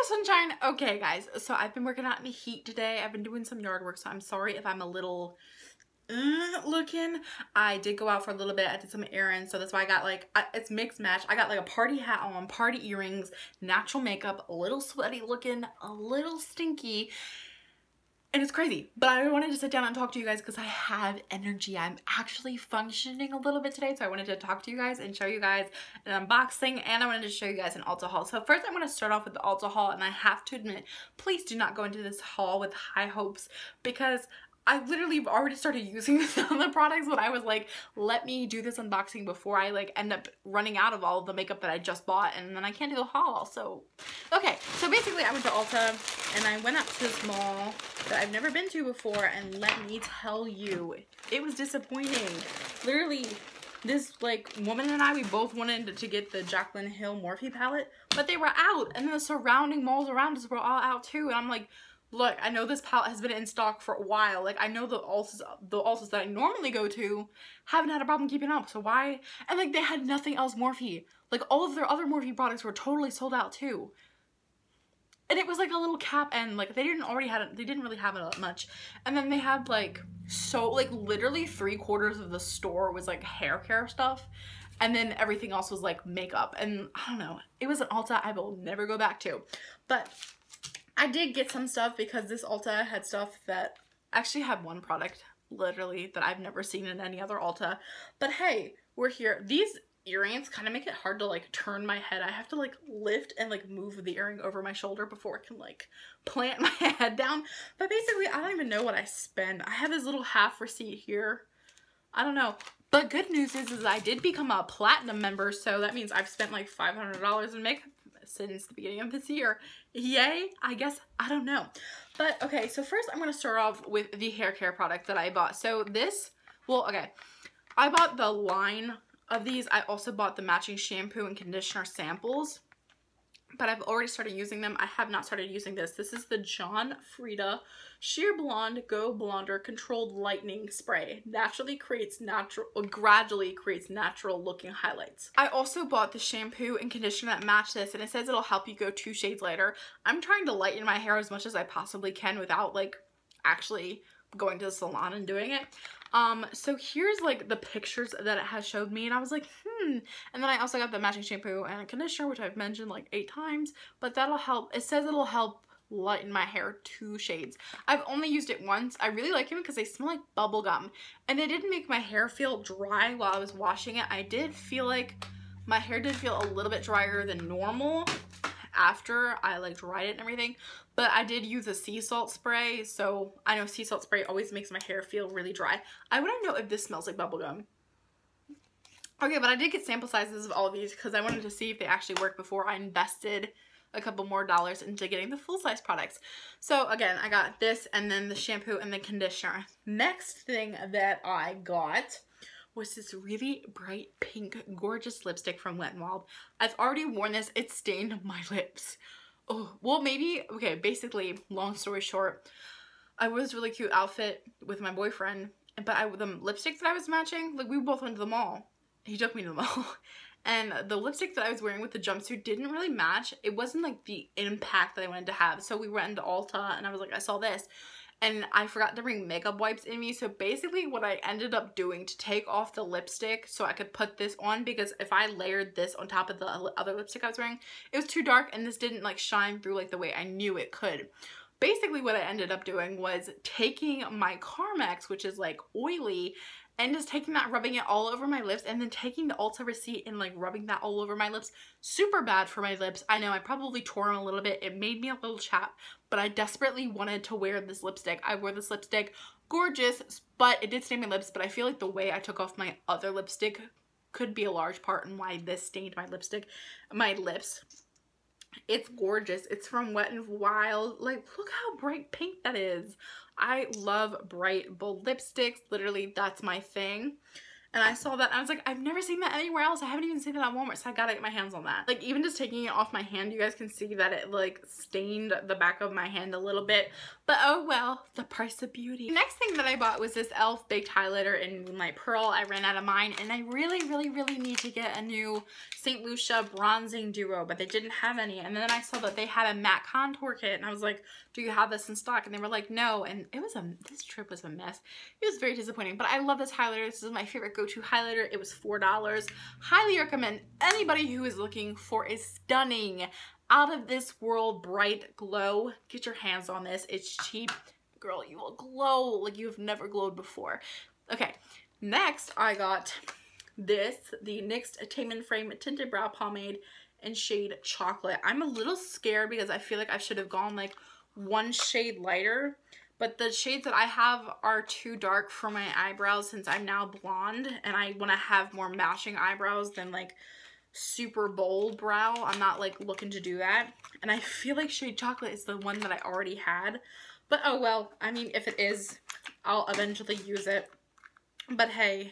Sunshine. Okay guys, so I've been working out in the heat today. I've been doing some yard work, so I'm sorry if I'm a little looking. I did go out for a little bit. I did some errands, so that's why I got like, it's mixed match. I got like a party hat on, party earrings, natural makeup, a little sweaty looking, a little stinky, and it's crazy. But I wanted to sit down and talk to you guys because I have energy. I'm actually functioning a little bit today, so I wanted to talk to you guys and show you guys an unboxing, and I wanted to show you guys an Ulta haul. So first I'm going to start off with the Ulta haul, and I have to admit, please do not go into this haul with high hopes because I literally already started using some of the products, but I was like, let me do this unboxing before I like end up running out of all of the makeup that I just bought, and then I can't do the haul. So okay, so basically I went to Ulta and I went up to this mall that I've never been to before, and let me tell you, it was disappointing. Literally, this like woman and I, we both wanted to get the Jaclyn Hill Morphe palette, but they were out, and then the surrounding malls around us were all out too, and I'm like, look, I know this palette has been in stock for a while. Like, I know the Ultas that I normally go to haven't had a problem keeping up. So why? And like, they had nothing else Morphe. Like, all of their other Morphe products were totally sold out too. And it was like a little cap, and like they didn't really have it much. And then they had like, so like literally 3/4 of the store was like hair care stuff. And then everything else was like makeup. And I don't know, it was an Ulta I will never go back to. But I did get some stuff because this Ulta had stuff that actually had one product literally that I've never seen in any other Ulta. But hey, we're here. These earrings kind of make it hard to like turn my head. I have to like lift and like move the earring over my shoulder before I can like plant my head down. But basically, I don't even know what I spend. I have this little half receipt here. I don't know. But good news is I did become a platinum member, so that means I've spent like $500 in makeup since the beginning of this year. Yay, I guess. I don't know. But okay, so first I'm going to start off with the hair care product that I bought. So this, well, okay, I bought the line of these. I also bought the matching shampoo and conditioner samples, but I've already started using them. I have not started using this. This is the John Frieda Sheer Blonde Go Blonder Controlled Lightening Spray. Gradually creates natural looking highlights. I also bought the shampoo and conditioner that match this, and it says it'll help you go 2 shades lighter. I'm trying to lighten my hair as much as I possibly can without like actually going to the salon and doing it. So here's like the pictures that it has showed me, and I was like, and then I also got the matching shampoo and conditioner, which I've mentioned like 8 times, but that'll help. It says it'll help lighten my hair 2 shades. I've only used it once. I really like them because they smell like bubble gum, and they didn't make my hair feel dry while I was washing it. I did feel like my hair did feel a little bit drier than normal after I like dried it and everything, but I did use a sea salt spray, so I know sea salt spray always makes my hair feel really dry. I want to know if this smells like bubblegum. Okay, but I did get sample sizes of all of these because I wanted to see if they actually work before I invested a couple more dollars into getting the full-size products. So again, I got this and then the shampoo and the conditioner. Next thing that I got was this really bright pink gorgeous lipstick from Wet n Wild. I've already worn this. It stained my lips. Oh, well, maybe, okay, basically, long story short, I wore this really cute outfit with my boyfriend, but the lipstick that I was matching, like, we both went to the mall. He took me to the mall. And the lipstick that I was wearing with the jumpsuit didn't really match. It wasn't like the impact that I wanted to have. So we went into Ulta and I was like, I saw this. And I forgot to bring makeup wipes in me. So basically what I ended up doing to take off the lipstick so I could put this on, because if I layered this on top of the other lipstick I was wearing, it was too dark and this didn't like shine through like the way I knew it could. Basically what I ended up doing was taking my Carmex, which is like oily, and just taking that, rubbing it all over my lips, and then taking the Ulta receipt and like rubbing that all over my lips. Super bad for my lips. I know, I probably tore them a little bit. It made me a little chapped, but I desperately wanted to wear this lipstick. I wore this lipstick, gorgeous, but it did stain my lips, but I feel like the way I took off my other lipstick could be a large part in why this stained my lips. It's gorgeous. It's from Wet n Wild. Like, look how bright pink that is. I love bright, bold lipsticks. Literally, that's my thing. and I saw that and I was like, I've never seen that anywhere else. I haven't even seen it at Walmart, so I gotta get my hands on that. Like, even just taking it off my hand, you guys can see that it like stained the back of my hand a little bit, but oh well, the price of beauty. The next thing that I bought was this e.l.f. Baked Highlighter in Moonlight Pearl. I ran out of mine, and I really need to get a new St. Lucia bronzing duo, but they didn't have any. And then I saw that they had a matte contour kit, and I was like, do you have this in stock? And they were like, no. And it was this trip was a mess. It was very disappointing, but I love this highlighter. This is my favorite go-to highlighter. It was $4. Highly recommend anybody who is looking for a stunning, out of this world bright glow. Get your hands on this. It's cheap. Girl, you will glow like you've never glowed before. Okay, next I got this, the NYX Attainment Frame Tinted Brow Pomade in shade Chocolate. I'm a little scared because I feel like I should have gone like one shade lighter, but the shades that I have are too dark for my eyebrows since I'm now blonde and I want to have more matching eyebrows than like super bold brow. I'm not like looking to do that, and I feel like shade Chocolate is the one that I already had, but oh well. I mean, if it is, I'll eventually use it, but hey,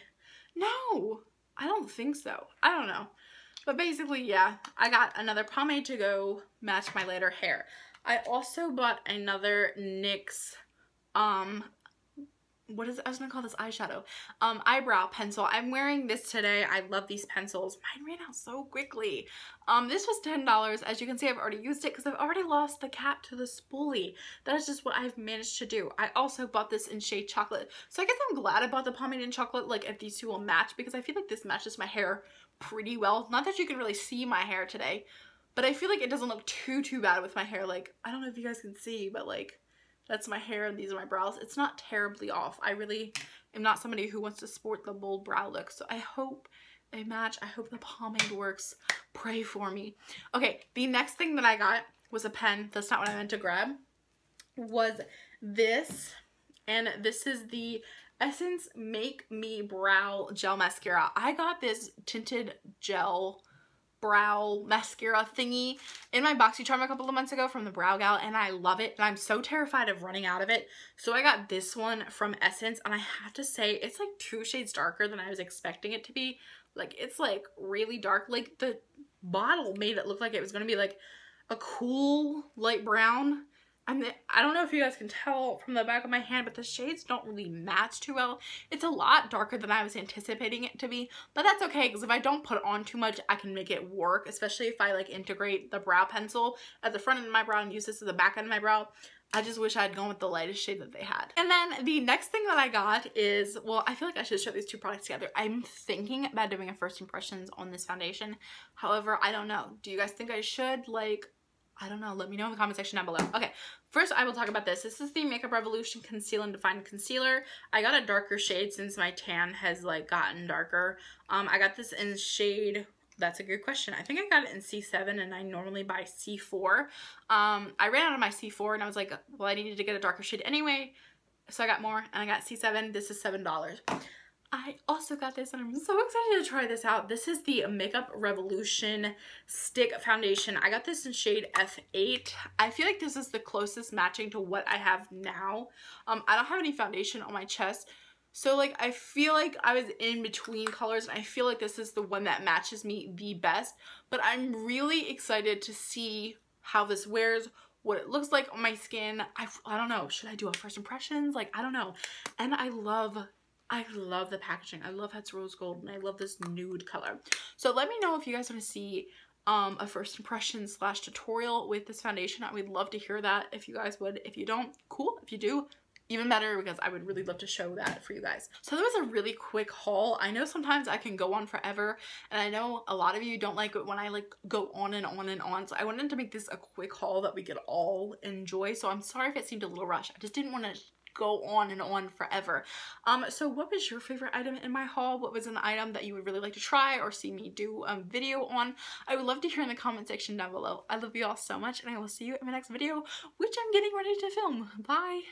no, I don't think so. I don't know, but basically, yeah, I got another pomade to go match my later hair. I also bought another NYX, what is it? I was gonna call this eyeshadow, eyebrow pencil. I'm wearing this today. I love these pencils. Mine ran out so quickly. This was $10. As you can see, I've already used it because I've already lost the cap to the spoolie. That is just what I've managed to do. I also bought this in shade Chocolate. So I guess I'm glad I bought the pomade in Chocolate, like if these two will match, because I feel like this matches my hair pretty well. Not that you can really see my hair today, but I feel like it doesn't look too bad with my hair. Like, I don't know if you guys can see, but like, that's my hair and these are my brows. It's not terribly off. I really am not somebody who wants to sport the bold brow look. So I hope they match. I hope the pomade works. Pray for me. Okay, the next thing that I got was a pen. That's not what I meant to grab. Was this. And this is the Essence Make Me Brow Gel Mascara. I got this tinted gel brow mascara thingy in my BoxyCharm a couple of months ago from the Brow Gal, and I love it, and I'm so terrified of running out of it. So I got this one from Essence, and I have to say it's like 2 shades darker than I was expecting it to be. Like, it's like really dark. Like, the bottle made it look like it was gonna be like a cool light brown. I don't know if you guys can tell from the back of my hand, but the shades don't really match too well. It's a lot darker than I was anticipating it to be, but that's okay, because if I don't put on too much, I can make it work, especially if I like integrate the brow pencil at the front end of my brow and use this at the back end of my brow. I just wish I had gone with the lightest shade that they had. And then the next thing that I got is, well, I feel like I should show these two products together. I'm thinking about doing a first impressions on this foundation. However, I don't know. Do you guys think I should? Like, I don't know. Let me know in the comment section down below. Okay, first I will talk about this. This is the Makeup Revolution Conceal and Define Concealer. I got a darker shade since my tan has like gotten darker. I got this in shade, that's a good question. I think I got it in C7 and I normally buy C4. I ran out of my C4 and I was like, well, I needed to get a darker shade anyway. So I got more and I got C7. This is $7. I also got this and I'm so excited to try this out. This is the Makeup Revolution Stick Foundation. I got this in shade F8. I feel like this is the closest matching to what I have now. I don't have any foundation on my chest. So like, I feel like I was in between colors and I feel like this is the one that matches me the best. But I'm really excited to see how this wears, what it looks like on my skin. I don't know. Should I do a first impressions? Like, I don't know. And I love the packaging. I love how it's rose gold and I love this nude color. So let me know if you guys want to see a first impression / tutorial with this foundation. I would love to hear that if you guys would. If you don't, cool. If you do, even better, because I would really love to show that for you guys. So that was a really quick haul. I know sometimes I can go on forever, and I know a lot of you don't like it when I like go on and on and on. So I wanted to make this a quick haul that we could all enjoy. So I'm sorry if it seemed a little rushed. I just didn't want to go on and on forever. So what was your favorite item in my haul? What was an item that you would really like to try or see me do a video on? I would love to hear in the comment section down below. I love you all so much, and I will see you in my next video, which I'm getting ready to film. Bye!